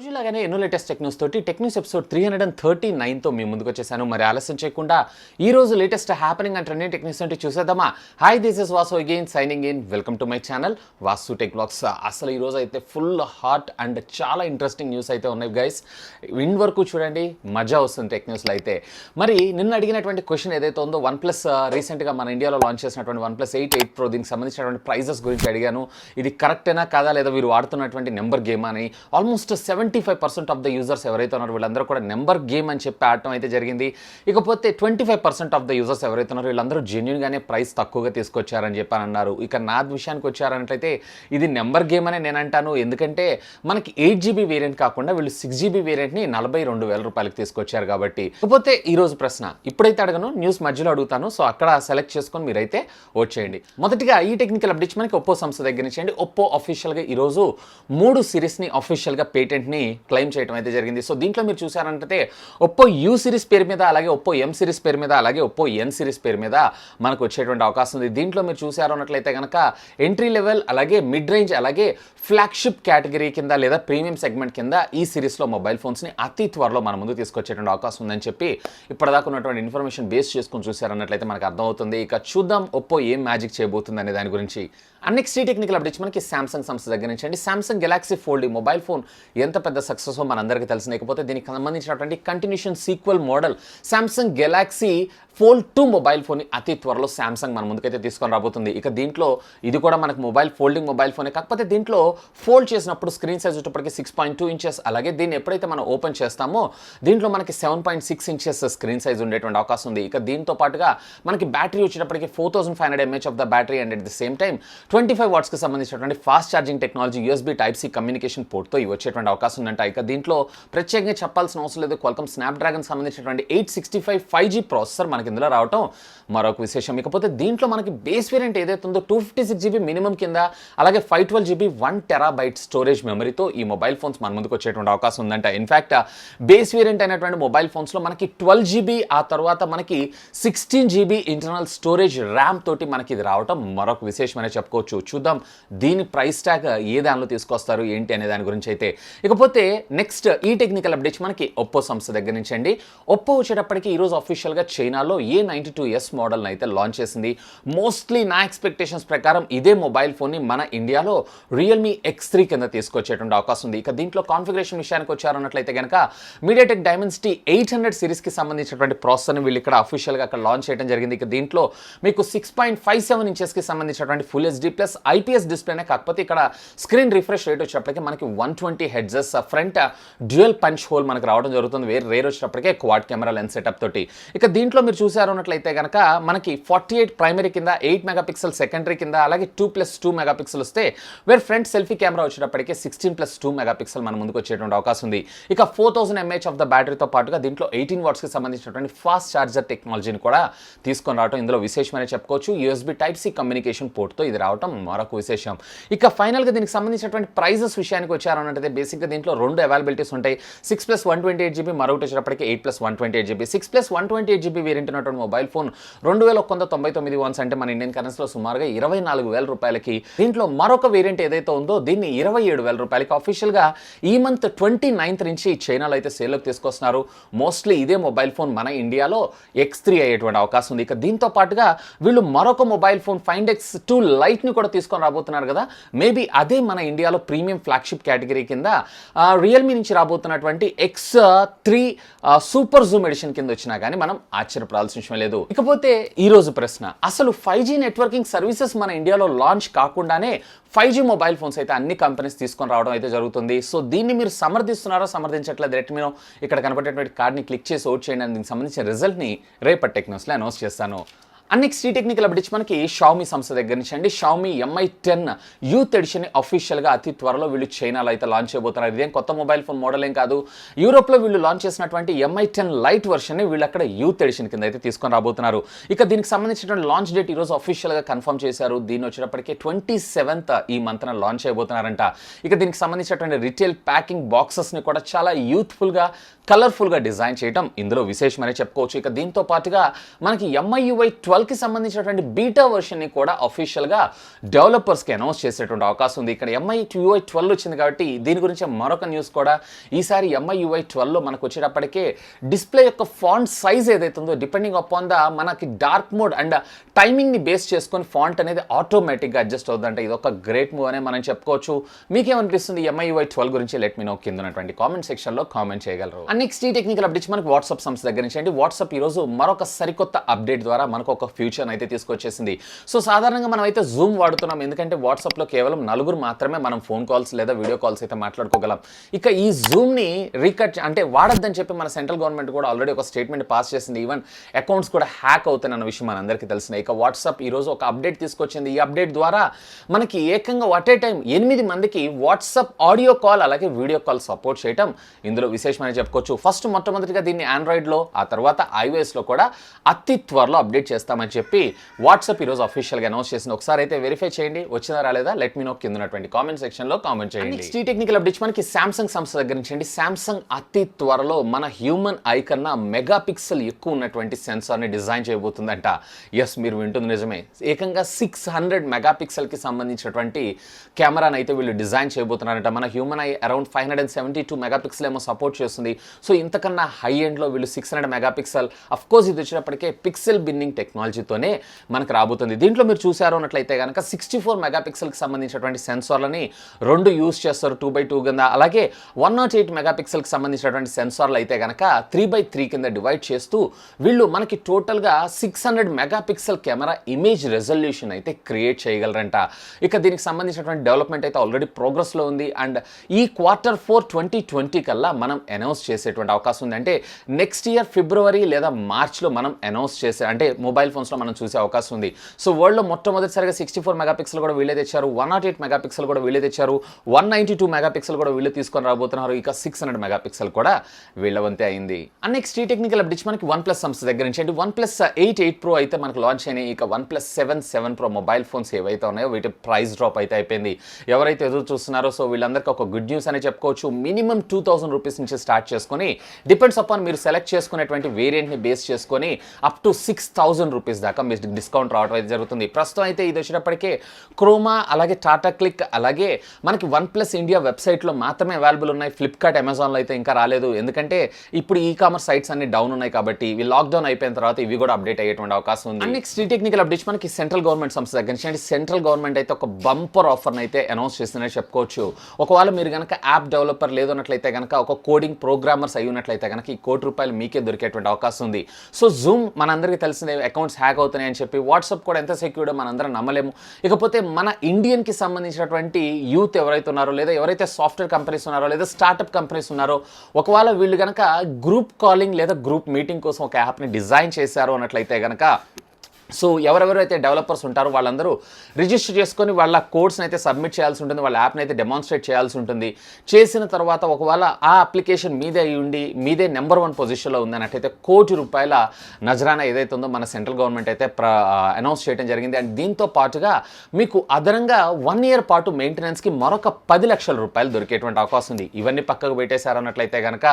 రోజులాగానే ఎన్నో latest tech news తోటి tech news episode 339తో మీ ముందుకు వచ్చేసాను. మరి ఆలస్యం చేయకుండా ఈ రోజు latest happening and trending tech news అంటే చూసేద్దామా. Hi, this is Vasu again signing in. Welcome to my channel Vasu tech blogs. అసలు ఈ రోజు అయితే ఫుల్ హాట్ అండ్ చాలా ఇంట్రెస్టింగ్ న్యూస్ అయితే ఉన్నాయి గైస్. విన్ వరకు చూడండి, మజా వస్తుంది టెక్ న్యూస్లో అయితే. మరి నిన్న అడిగినటువంటి క్వశ్చన్ ఏదైతే ఉందో OnePlus రీసెంట్గా మన ఇండియాలో లాంచ్ చేసినటువంటి OnePlus 8 Pro దీనికి సంబంధించినటువంటి ప్రైజెస్ గురించి అడిగాను. ఇది కరెక్టేనా కాదా, లేదా వీరు వాడుతున్నటువంటి నెంబర్ గేమ్ అని. ఆల్మోస్ట్ 75% ఆఫ్ ద యూజర్స్ ఎవరైతే ఉన్నారో వీళ్ళందరూ కూడా నెంబర్ గేమ్ అని చెప్పి ఆడటం అయితే జరిగింది. ఇకపోతే 25% ఆఫ్ ద యూజర్స్ ఎవరైతే ఉన్నారో వీళ్ళందరూ జెన్యున్గానే ప్రైస్ తక్కువగా తీసుకొచ్చారని చెప్పి అన్నారు. ఇక నా విషయానికి వచ్చారన్నట్లయితే ఇది నెంబర్ గేమ్ అనే నేను అంటాను. ఎందుకంటే మనకి 8GB వేరియంట్ కాకుండా వీళ్ళు 6GB వేరియంట్ని 42,000 రూపాయలకి తీసుకొచ్చారు కాబట్టి. ఇకపోతే ఈ రోజు ప్రశ్న ఇప్పుడైతే అడగను, న్యూస్ మధ్యలో అడుగుతాను. సో అక్కడ సెలెక్ట్ చేసుకొని మీరైతే ఓట్ చేయండి. మొదటిగా ఈ టెక్నికల్ అప్డేట్స్ మనకి ఒప్పో సంస్థ దగ్గర నుంచి అండి. ఒప్పో అఫీషియల్గా ఈరోజు 3 సిరీస్ని అఫీషియల్గా పేటెంట్ని క్లెయిమ్ చేయడం అయితే జరిగింది. సో దీంట్లో మీరు చూసారంటే ఒప్పో యూ సిరీస్ పేరు మీద, అలాగే ఒప్పో ఎం సిరీస్ పేరు మీద, అలాగే ఒప్పో ఎన్ సిరీస్ పేరు మీద మనకు వచ్చేటువంటి అవకాశం ఉంది. దీంట్లో మీరు చూసారు అన్నట్లయితే కనుక ఎంట్రీ లెవెల్, అలాగే మిడ్ రేంజ్, అలాగే ఫ్లాగ్షిప్ కేటగిరీ కింద లేదా ప్రీమియం సెగ్మెంట్ కింద ఈ సిరీస్లో మొబైల్ ఫోన్స్ని అతి త్వరలో మన ముందు తీసుకొచ్చేటువంటి అవకాశం ఉందని చెప్పి ఇప్పటిదాకా ఉన్నటువంటి ఇన్ఫర్మేషన్ బేస్ చేసుకుని చూసారన్నట్లయితే మనకు అర్థమవుతుంది. ఇక చూద్దాం ఒప్పో ఏం మ్యాజిక్ చేయబోతుంది అనే దాని గురించి. నెక్స్ట్ ఈ టెక్నికల్ అప్డేట్స్ మనకి సామ్సంగ్ సంస్థ దగ్గర నుంచి అండి. సామ్సంగ్ గెలాక్సీ ఫోల్డ్ ఈ మొబైల్ ఫోన్ ఎంత పెద్ద సక్సెస్ మనందరికీ తెలిసింది. లేకపోతే దీనికి సంబంధించినటువంటి continuation sequel model Samsung Galaxy fold 2 mobile phone అతి త్వరలో సామ్సంగ్ మన ముందుకైతే తీసుకొని రాబోతుంది. ఇక దీంట్లో ఇది కూడా మనకు ఫోల్డింగ్ మొబైల్ ఫోనే, కాకపోతే దీంట్లో ఫోల్డ్ చేసినప్పుడు స్క్రీన్ సైజ్ వచ్చేటప్పటికి 6.2 ఇంచెస్, అలాగే దీన్ని ఎప్పుడైతే మనం ఓపెన్ చేస్తామో దీంట్లో మనకి 7.6 ఇంచెస్ స్క్రీన్ సైజ్ ఉండేటువంటి అవకాశం ఉంది. ఇక దీంతో పాటుగా మనకి బ్యాటరీ వచ్చేటప్పటికి 4500 mAh of the battery and at the same time 25 వాట్స్కి సంబంధించినటువంటి fast charging technology USB Type-C communication పోర్ట్తో ఇవి వచ్చేటువంటి అవకాశం ఉందంట. ఇక దీంట్లో ప్రత్యేకంగా చెప్పాల్సిన అవసరం లేదు, క్వాల్కమ్ స్నాప్డ్రాగన్ సంబంధించినటువంటి 865 5G ప్రాసెసర్ మనకి ఇందులో రావటం మరొక విశేషం. ఇకపోతే దీంట్లో మనకి బేస్ వేరియంట్ ఏదైతే ఉందో 256GB మినిమం కింద, అలాగే 512GB 1TB స్టోరేజ్ మెమరీతో ఈ మొబైల్ ఫోన్స్ మన ముందుకు వచ్చేటువంటి అవకాశం ఉందంట. ఇన్ఫాక్ట్ బేస్ వేరియంట్ అయినటువంటి మొబైల్ ఫోన్స్లో మనకి 12GB, ఆ తర్వాత మనకి 16GB ఇంటర్నల్ స్టోరేజ్ ర్యామ్ తోటి మనకి ఇది రావటం మరొక విశేషం అనే చెప్పుకోవచ్చు. చూద్దాం దీని ప్రైస్ ట్యాగ్ ఏ దానిలో తీసుకొస్తారు ఏంటి అనే దాని గురించి అయితే. ఇకపోతే నెక్స్ట్ ఈ టెక్నికల్ అప్డేట్స్ మనకి ఒప్పో సంస్థ దగ్గర నుంచి అండి. ఒప్పో వచ్చేటప్పటికి ఈరోజు అఫీషియల్గా చైనాలో A92s మోడల్ని అయితే లాంచ్ చేసింది. మోస్ట్లీ నా ఎక్స్పెక్టేషన్స్ ప్రకారం ఇదే మొబైల్ ఫోన్ని మన ఇండియాలో రియల్మీ X3 కింద తీసుకొచ్చేటువంటి అవకాశం ఉంది. ఇక దీంట్లో కాన్ఫిగరేషన్ విషయానికి వచ్చారన్నట్లయితే కనుక మీడియాటెక్ డైమెన్సిటీ 800 సిరీస్కి సంబంధించినటువంటి ప్రాసెసర్ని వీళ్ళు ఇక్కడ అఫీషియల్గా అక్కడ లాంచ్ చేయడం జరిగింది. ఇక దీంట్లో మీకు 6.57 ఇంచెస్కి సంబంధించినటువంటి ఫుల్ HD ప్లస్ IPS డిస్ప్లేనే, కాకపోతే ఇక్కడ స్క్రీన్ రిఫ్రెష్ రేట్ వచ్చేటప్పటికి మనకి 120 hertz, front dual punch hole మనకు రావడం జరుగుతుంది. రేర్ వచ్చేటప్పటికే క్వాడ్ కెమెరా లెన్స్ సెటప్ తోటి. ఇక దీంట్లో మీరు చూసారు అన్నట్లయితే కనుక మనకి 48 ప్రైమరీ కింద, 8 మెగాపిక్సెల్ సెకండరీ కింద, అలాగే 2+2 మెగాపిక్సెల్ వస్తే వేర్ ఫ్రంట్ సెల్ఫీ కెమెరా వచ్చేటప్పటికే 16+2 మెగాపిక్సెల్ మన ముందుకు వచ్చేటువంటి అవకాశం ఉంది. ఇక 4000 mAh ఆఫ్ ద బ్యాటరీతో పాటుగా దీంట్లో 18 వాట్స్కి సంబంధించినటువంటి ఫాస్ట్ ఛార్జర్ టెక్నాలజీని కూడా తీసుకొని రావడం ఇందులో విశేషమనే చెప్పుకోవచ్చు. USB Type-C కమ్యూనికేషన్ పోర్ట్తో ఇది రావడం మరొక విశేషం. ఇక ఫైనల్గా దీనికి సంబంధించినటువంటి ప్రైజెస్ విషయానికి వచ్చారన్నట్లయితే బేసిక్గా దీంట్లో 2 అవైలబిలిటీస్ ఉంటాయి. 6+128GB, మరొకటి వచ్చేటప్పటికి 8+128GB. 6+128GB వేరియంట్ ఉన్నటువంటి మొబైల్ ఫోన్ 2199 వన్స్ అంటే మన ఇండియన్ కరెన్సీలో సుమారుగా 24,000 రూపాయలకి. దీంట్లో మరొక వేరియంట్ ఏదైతే ఉందో దీన్ని 27,000 రూపాయలకి అఫీషియల్గా ఈ మంత్ 29th నుంచి చైనాలో అయితే సేల్లోకి తీసుకొస్తున్నారు. మోస్ట్లీ ఇదే మొబైల్ ఫోన్ మన ఇండియాలో X3 అయ్యేటువంటి అవకాశం ఉంది. ఇక దీంతో పాటుగా వీళ్ళు మరొక మొబైల్ ఫోన్ Find X2 Liteని కూడా తీసుకొని రాబోతున్నారు కదా. మేబీ అదే మన ఇండియాలో ప్రీమియం ఫ్లాగ్షిప్ కేటగిరీ కింద రియల్మీ నుంచి రాబోతున్నటువంటి X3 సూపర్ జూమ్ ఎడిషన్ కింద వచ్చినా కానీ మనం ఆశ్చర్యపడాల్సిన విషయం లేదు. ఇకపోతే ఈ రోజు ప్రశ్న, అసలు 5G నెట్వర్కింగ్ సర్వీసెస్ మన ఇండియాలో లాంచ్ కాకుండానే 5G మొబైల్ ఫోన్స్ అయితే అన్ని కంపెనీస్ తీసుకొని రావడం అయితే జరుగుతుంది. సో దీన్ని మీరు సమర్థిస్తున్నారా, సమర్థించట్లేదు? రేట్ మీరు ఇక్కడ కనపడేటువంటి కార్డ్ని క్లిక్ చేసి ఓట్ చేయండి. దీనికి సంబంధించిన రిజల్ట్ని రేపటి టెక్ న్యూస్లో అనౌన్స్ చేస్తాను. నెక్స్ట్ ఈ టెక్నికల్ అప్డేట్స్ మనకి షామీ సంస్థ దగ్గర నుంచి అండి. షామీ Mi10 యూత్ ఎడిషన్ అఫీషియల్గా అతి త్వరలో వీళ్ళు చైనాలో అయితే లాంచ్ చేయబోతున్నారు. ఇదేం కొత్త మొబైల్ ఫోన్ మోడల్ ఏం కాదు. యూరోప్లో వీళ్ళు లాంచ్ చేసినటువంటి Mi10 Lite వర్షన్ని వీళ్ళు అక్కడ యూత్ ఎడిషన్ కింద అయితే తీసుకొని రాబోతున్నారు. ఇక దీనికి సంబంధించినటువంటి లాంచ్ డేట్ ఈరోజు అఫీషియల్గా కన్ఫర్మ్ చేశారు. దీన్ని వచ్చేటప్పటికే 27th ఈ మంత్న లాంచ్ చేయబోతున్నారంట. ఇక దీనికి సంబంధించినటువంటి రిటైల్ ప్యాకింగ్ బాక్సెస్ని కూడా చాలా యూత్ఫుల్గా, కలర్ఫుల్గా డిజైన్ చేయడం ఇందులో విశేషమని చెప్పుకోవచ్చు. ఇక దీంతో పాటుగా మనకి MIUI 12 12కి సంబంధించినటువంటి బీటా వర్షన్ని కూడా అఫీషియల్గా డెవలపర్స్కి అనౌన్స్ చేసేటువంటి అవకాశం ఉంది. ఇక్కడ MI UI 12 వచ్చింది కాబట్టి దీని గురించి మరొక న్యూస్ కూడా ఈసారి MI UI 12లో మనకు వచ్చేటప్పటికే డిస్ప్లే యొక్క ఫాంట్ సైజ్ ఏదైతే ఉందో డిపెండింగ్ అపాన్ ద మనకి డార్క్ మోడ్ అండ్ టైమింగ్ని బేస్ చేసుకొని ఫాంట్ అనేది ఆటోమేటిక్గా అడ్జస్ట్ అవుతుందంటే ఇది ఒక గ్రేట్ మూవ్ అనే మనం చెప్పుకోవచ్చు. మీకేమనిపిస్తుంది MI UI 12 గురించి? లెట్ మీ నో కింద ఉన్నటువంటి కామెంట్ సెక్షన్లో కామెంట్ చేయగలరు. అండ్ నెక్స్ట్ ఈ టెక్నికల్ అప్డేట్స్ మనకు వాట్సాప్ సంస్థ దగ్గర నుంచి అండి. వాట్సాప్ ఈరోజు మరొక సరికొత్త అప్డేట్ ద్వారా మనకు ఒక ఫ్యూచర్ అయితే తీసుకొచ్చేసింది. సో సాధారణంగా మనం అయితే జూమ్ వాడుతున్నాం, ఎందుకంటే వాట్సాప్లో కేవలం నలుగురు మాత్రమే మనం ఫోన్ కాల్స్ లేదా వీడియో కాల్స్ అయితే మాట్లాడుకోగలం. ఇక ఈ జూమ్ని రీకట్ అంటే వాడద్దని చెప్పి మన సెంట్రల్ గవర్నమెంట్ కూడా ఆల్రెడీ ఒక స్టేట్మెంట్ పాస్ చేసింది. ఈవెన్ అకౌంట్స్ కూడా హ్యాక్ అవుతాయన్న విషయం మనందరికీ తెలిసిందే. ఇక వాట్సాప్ ఈరోజు ఒక అప్డేట్ తీసుకొచ్చింది. ఈ అప్డేట్ ద్వారా మనకి ఏకంగా అట్ ఏ టైం 8 మందికి వాట్సాప్ ఆడియో కాల్ అలాగే వీడియో కాల్ సపోర్ట్ చేయటం ఇందులో విశేషమని చెప్పుకోవచ్చు. ఫస్ట్ మొట్టమొదటిగా దీన్ని ఆండ్రాయిడ్లో, ఆ తర్వాత iOSలో కూడా అతి త్వరలో అప్డేట్ చేస్తామని చెప్పి వాట్సాప్ ఈరోజు అఫీషియల్గా అనౌన్స్ చేసింది. ఒకసారి అయితే వెరిఫై చేయండి, వచ్చినా రాలేదా లెట్ మీ నో కింద ఉన్నటువంటి కామెంట్ సెక్షన్లో కామెంట్ చేయండి. నెక్స్ట్ ఈ టెక్నికల్ అప్డేట్స్ మనకి సామ్సంగ్ సంస్థ దగ్గర నుంచి అండి. సామ్సంగ్ అతి త్వరలో మన హ్యూమన్ ఐ కన్నా మెగా పిక్సెల్ ఎక్కువ ఉన్నటువంటి సెన్సార్ని డిజైన్ చేయబోతుందంట. ఎస్, మీరు వింటుంది నిజమే. ఏకంగా 600 మెగా పిక్సెల్కి సంబంధించినటువంటి కెమెరాని అయితే వీళ్ళు డిజైన్ చేయబోతున్నారంట. మన human I around 572 mega pixel ఏమో సపోర్ట్ చేస్తుంది. సో ఇంతకన్నా హై ఎండ్లో వీళ్ళు 600 మెగా పిక్సెల్, అఫ్ కోర్స్ ఇది వచ్చినప్పటికే పిక్సెల్ బిన్నింగ్ టెక్నాలజీతోనే మనకు రాబోతుంది. దీంట్లో మీరు చూసారు అన్నట్లయితే కనుక 64 మెగా పిక్సెల్కి సంబంధించినటువంటి సెన్సార్లని 2 యూజ్ చేస్తారు 2x2 కింద. అలాగే 108 మెగా పిక్సెల్కి సంబంధించినటువంటి సెన్సార్లు అయితే కనుక 3x3 కింద డివైడ్ చేస్తూ వీళ్ళు మనకి టోటల్గా 600 mega pixel camera image resolution అయితే క్రియేట్ చేయగలరంట. ఇక దీనికి సంబంధించినటువంటి డెవలప్మెంట్ అయితే ఆల్రెడీ ప్రోగ్రెస్లో ఉంది. అండ్ ఈ Q4 2020 కల్లా మనం అనౌన్స్ చేసేటువంటి అవకాశం ఉంది. అంటే నెక్స్ట్ ఇయర్ ఫిబ్రవరి లేదా మార్చ్లో మనం అనౌన్స్ చేసే అంటే మొబైల్ ఫోన్స్లో మనం చూసే అవకాశం ఉంది. సో వరల్డ్లో మొట్టమొదటిసారిగా 64 మెగా పిక్సెల్ కూడా వీళ్ళే తెచ్చారు, 108 మెగా పిక్సెల్ కూడా వీళ్ళే తెచ్చారు, 192 మెగా పిక్సెల్ కూడా వీళ్ళు తీసుకొని రాబోతున్నారు. ఇక 600 మెగా పిక్సెల్ కూడా వీళ్ళ వంతే అయింది. అండ్ నెక్స్ట్ ఈ టెక్నికల్ అప్డేట్స్ మనకి OnePlus సంస్థ దగ్గర నుంచి అండి. OnePlus 8 Pro అయితే మనకు లాంచ్ అయినాయి. ఇక OnePlus 7 Pro మొబైల్ ఫోన్స్ ఏవైతే ఉన్నాయో వీటి ప్రైస్ డ్రాప్ అయితే అయిపోయింది. ఎవరైతే ఎదురు చూస్తున్నారో సో వీళ్ళందరికీ ఒక గుడ్ న్యూస్ అనే చెప్పుకోవచ్చు. మినిమం 2000 రూపీస్ నుంచి స్టార్ట్ చేసుకొని డిపెండ్స్ అపాన్ మీరు సెలెక్ట్ చేసుకునేటువంటి వేరియంట్ని బేస్ చేసుకొని అప్ టు 6000 రూపీస్ దాకా మీకు డిస్కౌంట్ రావడం అయితే జరుగుతుంది. ప్రస్తుతం అయితే ఇది వచ్చేటప్పటికే క్రోమా అలాగే టాటా క్లిక్ అలాగే మనకి OnePlus ఇండియా వెబ్సైట్లో మాత్రమే అవైలబుల్ ఉన్నాయి. ఫ్లిప్కార్ట్, అమెజాన్లో అయితే ఇంకా రాలేదు, ఎందుకంటే ఇప్పుడు కామర్స్ సైట్స్ అన్ని డౌన్ ఉన్నాయి కాబట్టి ఇవి లాక్డౌన్ అయిపోయిన తర్వాత ఇవి కూడా అప్డేట్ అయ్యేటువంటి అవకాశం ఉంది. అండ్ నెక్స్ట్ టెక్నికల్ అప్డేట్స్ మనకి సెంట్రల్ గవర్నమెంట్ సంస్థ దగ్గర నుంచి సెంట్రల్ గవర్నమెంట్ అయితే ఒక బంపర్ ఆఫర్ని అయితే అనౌన్స్ చేస్తుందని చెప్పుకోవచ్చు. ఒకవేళ మీరు కనుక యాప్ డెవలపర్ లేదన్నట్లయితే కనుక ఒక కోడింగ్ ప్రోగ్రామర్స్ అయి ఉన్నట్లయితే కనుక ఈ ₹1,00,00,000 మీకే దొరికేటువంటి అవకాశం ఉంది. సో జూమ్ మనందరికీ తెలిసిందే అకౌంట్స్ హ్యాక్ అవుతున్నాయని చెప్పి, వాట్సాప్ కూడా ఎంత సెక్యూర్డో మనందరం నమ్మలేము. ఇకపోతే మన ఇండియన్కి సంబంధించినటువంటి యూత్ ఎవరైతే ఉన్నారో లేదా ఎవరైతే సాఫ్ట్వేర్ కంపెనీస్ ఉన్నారో లేదా స్టార్టప్ కంపెనీస్ ఉన్నారో ఒకవేళ వీళ్ళు కనుక గ్రూప్ కాలింగ్ లేదా గ్రూప్ మీటింగ్ కోసం ఒక యాప్ని డిజైన్ చేశారు అన్నట్లయితే కనుక సో ఎవరెవరైతే డెవలపర్స్ ఉంటారో వాళ్ళందరూ రిజిస్టర్ చేసుకొని వాళ్ళ కోడ్స్ని అయితే సబ్మిట్ చేయాల్సి ఉంటుంది, వాళ్ళ యాప్ని అయితే డెమాన్స్ట్రేట్ చేయాల్సి ఉంటుంది. చేసిన తర్వాత ఒకవేళ ఆ అప్లికేషన్ మీదే ఉండి మీదే నెంబర్ 1 పొజిషన్లో ఉందన్నట్టయితే ₹1,00,00,000 నజరానా ఏదైతే ఉందో మన సెంట్రల్ గవర్నమెంట్ అయితే అనౌన్స్ చేయడం జరిగింది. అండ్ దీంతో పాటుగా మీకు అదనంగా 1 ఇయర్ పాటు మెయింటెనెన్స్కి మరొక ₹10,00,000 దొరికేటువంటి అవకాశం ఉంది. ఇవన్నీ పక్కకు పెట్టేశారన్నట్లయితే కనుక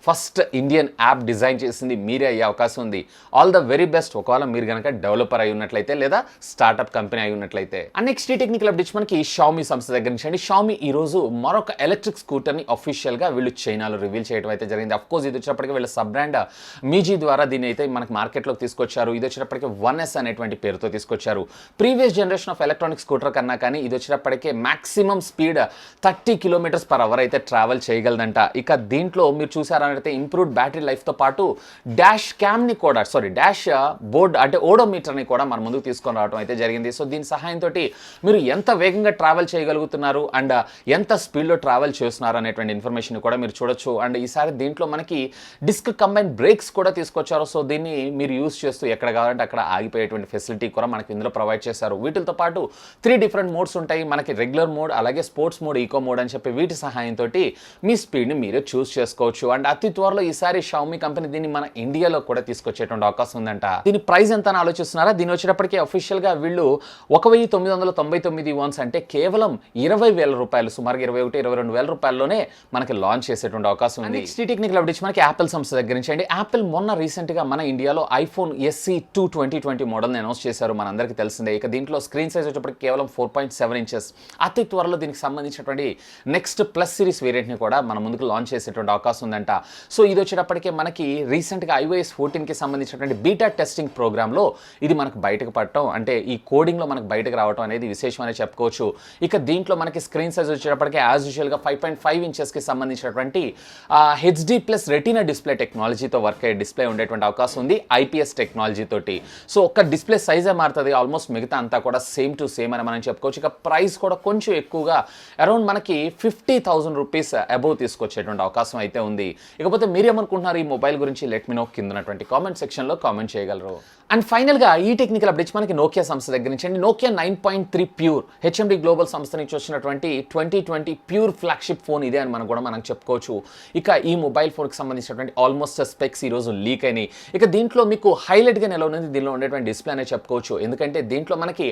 ఫస్ట్ ఇండియన్ యాప్ డిజైన్ చేసింది మీరే అయ్యే అవకాశం ఉంది. ఆల్ ద వెరీ బెస్ట్ ఒకవేళ మీరు కనుక డెవలపర్ అయి ఉన్నట్లయితే లేదా స్టార్ట్అప్ కంపెనీ అయి ఉన్నట్లయితే. అండ్ నెక్స్ట్ టెక్నికల్ అప్డేట్స్ మనకి Xiaomi సంస్థ దగ్గర నుంచి అండి. Xiaomi ఈ రోజు మరొక ఎలక్ట్రిక్ స్కూటర్ని అఫీషియల్గా వీళ్ళు చైనాలో రివీల్ చేయడం అయితే జరిగింది. అఫ్ కోర్స్ ఇది వచ్చేటప్పటికి వీళ్ళ సబ్ బ్రాండ్ మీజీ ద్వారా దీన్ని అయితే మనకి మార్కెట్లోకి తీసుకొచ్చారు. ఇది వచ్చేటప్పటికి 1S అనేటువంటి పేరుతో తీసుకొచ్చారు. Previous generation of electronic scooter కన్నా కానీ ఇది వచ్చేటప్పటికే మాక్సిమం స్పీడ్ 30 km/h అయితే ట్రావెల్ చేయగలదంట. ఇక దీంట్లో మీరు చూసారంటే ఇంప్రూవ్డ్ బ్యాటరీ లైఫ్తో పాటు డాష్ క్యామ్ని కూడా డాష్ బోర్డ్ అంటే ఓడోమీటర్ కూడా మన ముందుకు తీసుకొని రావడం అయితే జరిగింది. సో దీని సహాయంతో మీరు ఎంత వేగంగా ట్రావెల్ చేయగలుగుతున్నారు అండ్ ఎంత స్పీడ్లో ట్రావెల్ చేస్తున్నారు అనేటువంటి ఇన్ఫర్మేషన్ కూడా మీరు చూడొచ్చు. అండ్ ఈసారి దీంట్లో మనకి డిస్క్ కంబైన్ బ్రేక్స్ కూడా తీసుకొచ్చారు. సో దీన్ని మీరు యూస్ చేస్తూ ఎక్కడ కావాలంటే అక్కడ ఆగిపోయేటువంటి ఫెసిలిటీ కూడా మనకి ఇందులో ప్రొవైడ్ చేశారు. వీటితో పాటు 3 డిఫరెంట్ మోడ్స్ ఉంటాయి మనకి, రెగ్యులర్ మోడ్ అలాగే స్పోర్ట్స్ మోడ్, ఈకో మోడ్ అని చెప్పి వీటి సహాయంతో మీ స్పీడ్ని మీరే చూస్ చేసుకోవచ్చు. అండ్ అతి త్వరలో ఈసారి Xiaomi కంపెనీ దీన్ని మన ఇండియాలో కూడా తీసుకొచ్చేటువంటి అవకాశం ఉందంట. దీని ప్రైస్ ఎంత అని ఆలోచిస్తున్నారు? చూస్తున్నారా, దీని వచ్చేటప్పటికి అఫీషియల్గా వీళ్ళు 1999 వాన్స్ అంటే కేవలం 20,000 రూపాయలు, సుమారుగా 21-22,000 రూపాయల్లోనే మనకి లాంచ్ చేసేటువంటి అవకాశం ఉంది. నెక్స్ట్ టెక్నికల్ అప్డేట్స్ మనకి యాపిల్ సంస్థ దగ్గర నుంచి అండి. యాపిల్ మొన్న రీసెంట్గా మన ఇండియాలో ఐఫోన్ SE 2 2020 మోడల్ని అనౌన్స్ చేశారు, మనందరికీ తెలిసిందే. ఇక దీంట్లో స్క్రీన్ సైజ్ వచ్చేటప్పటికి కేవలం 4.7 ఇంచెస్. అతి త్వరలో దీనికి సంబంధించినటువంటి నెక్స్ట్ ప్లస్ సిరీస్ వేరియంట్ని కూడా మన ముందుకు లాంచ్ చేసేటువంటి అవకాశం ఉందంట. సో ఇది వచ్చేటప్పటికే మనకి రీసెంట్గా iOS 14కి సంబంధించినటువంటి బీటా టెస్టింగ్ ప్రోగ్రామ్లో ఇది మనకు బయటకు పడటం, అంటే ఈ కోడింగ్లో మనకు బయటకు రావడం అనేది విశేషం అనే చెప్పుకోవచ్చు. ఇక దీంట్లో మనకి స్క్రీన్ సైజ్ వచ్చేటప్పటికి యాజ్ యూజువల్గా 5.5 ఇంచెస్కి సంబంధించినటువంటి HD+ రెటీనా డిస్ప్లే టెక్నాలజీతో వర్క్ అయ్యే డిస్ప్లే ఉండేటువంటి అవకాశం ఉంది, IPS టెక్నాలజీ తోటి. సో ఒక్క డిస్ప్లే సైజే మారుతుంది, ఆల్మోస్ట్ మిగతా అంతా కూడా సేమ్ టు సేమ్ అని మనం చెప్పుకోవచ్చు. ఇక ప్రైస్ కూడా కొంచెం ఎక్కువగా అరౌండ్ మనకి 50,000 రూపీస్ అబోవ్ తీసుకొచ్చేటువంటి అవకాశం అయితే ఉంది. ఇకపోతే మీరేమనుకుంటున్నారు ఈ మొబైల్ గురించి? లెట్ మీ నో కింద ఉన్నటువంటి కామెంట్ సెక్షన్లో కామెంట్ చేయగలరు. అండ్ ఫైనల్గా ఈ టెక్నికల్ అప్డేట్స్ మనకి నోకియా సంస్థ దగ్గర నుంచి అండి. నోకియా 9.3 ప్యూర్ HMD గ్లోబల్ సంస్థ నుంచి వచ్చినటువంటి 2020 ప్యూర్ ఫ్లాగ్షిప్ ఫోన్ ఇదే అని మనం చెప్పుకోవచ్చు. ఇక ఈ మొబైల్ ఫోన్కి సంబంధించినటువంటి ఆల్మోస్ట్ స్పెక్స్ ఈరోజు లీక్ అయినాయి. ఇక దీంట్లో మీకు హైలైట్గా ఎలా ఉన్నది దీనిలో ఉండేటువంటి డిస్ప్లే అనే చెప్పుకోవచ్చు. ఎందుకంటే దీంట్లో మనకి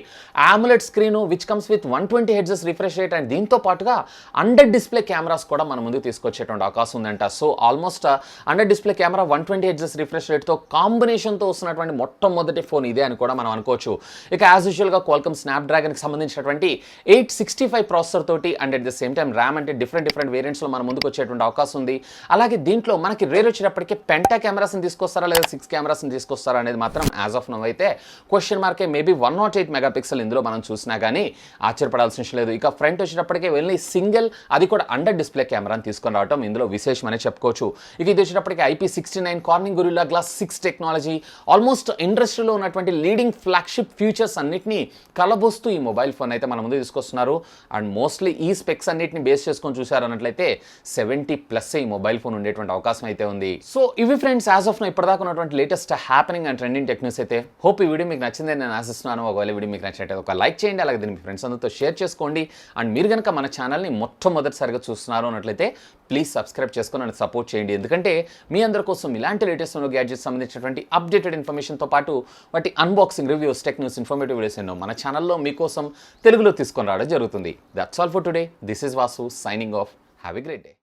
AMOLED screen which comes with 120 Hz refresh rate and దీంతో పాటుగా అండర్ డిస్ప్లే కెమెరాస్ కూడా మన ముందుకు తీసుకొచ్చేటువంటి అవకాశం ఉందంట. So almost under display camera 120 Hz refresh రేట్తో కాంబినేషన్తో వస్తున్నటువంటి మొట్టమొదటి ఫోన్ ఇదే అని కూడా మనం అనుకోవచ్చు. ఇక యాజ్ యూజువల్గా క్వాల్కమ్ స్నాప్డ్రాగన్కి సంబంధించినటువంటి 865 ప్రాసెసర్ తోటి and at the same time RAM అంటే డిఫరెంట్ వేరియంట్స్లో మన ముందుకు వచ్చేటువంటి అవకాశం ఉంది. అలాగే దీంట్లో మనకి రేర్ వచ్చేటప్పటికి పెంటా కెమెరాస్ని తీసుకొస్తారా లేదా 6 కెమెరాస్ని తీసుకొస్తారా అనేది మాత్రం యాజ్ ఆఫ్ నౌ అయితే క్వశ్చన్ మార్కే. మేబీ 108 మెగాపిక్సెల్ ఇందులో మనం చూసినా కానీ ఆశ్చర్యపడాల్సిన విషయం లేదు. ఇక ఫ్రంట్ వచ్చేటప్పటికే వెళ్ళి సింగిల్, అది కూడా అండర్ డిస్ప్లే కెమెరాని తీసుకొని రావడం ఇందులో విశేషం అనే చెప్పుకోవచ్చు. ఇక ఇది వచ్చేటప్పటికి IP69 Corning Gorilla Glass 6 technology almost ఇండస్ట్రీలో ఉన్నటువంటి లీడింగ్ ఫ్లాగ్షిప్ ఫ్యూచర్స్ అన్నిటిని కలబోస్తూ ఈ మొబైల్ ఫోన్ అయితే మన ముందు తీసుకొస్తున్నారు. అండ్ మోస్ట్లీ ఈ స్పెక్స్ అన్నిటిని బేస్ చేసుకొని చూసారు అన్నట్లయితే 70+ ఈ మొబైల్ ఫోన్ ఉండేటువంటి అవకాశం అయితే ఉంది. సో ఇవి ఫ్రెండ్స్ యాజ్ ఆఫ్ నో ఇప్పటిదాకా ఉన్నటువంటి latest happening and trending tech news అయితే. హోప్ ఈ వీడియో మీకు నచ్చిందని నేను ఆశిస్తున్నాను. ఒకవేళ వీడియో మీకు నచ్చినట్లయితే ఒక లైక్ చేయండి, అలాగే దీన్ని మీ ఫ్రెండ్స్ అందరితో షేర్ చేసుకోండి. అండ్ మీరు కనుక మన ఛానల్ని మొట్టమొదటిసారిగా చూస్తున్నారు అన్నట్లయితే ప్లీజ్ సబ్స్క్రైబ్ చేసుకొని నన్ను సపోర్ట్ చేయండి. ఎందుకంటే మీ అందరి కోసం ఇలాంటి లేటెస్ట్ గ్యాడ్జెట్స్ సంబంధించినటువంటి అప్డేటెడ్ ఇన్ఫర్మేషన్తో పాటు వాటి unboxing, reviews, tech news, informative videos ఎన్నో మన ఛానల్లో మీకోసం తెలుగులో తీసుకొని రావడం జరుగుతుంది. That's all for today. This is Vasu signing off. Have a great day.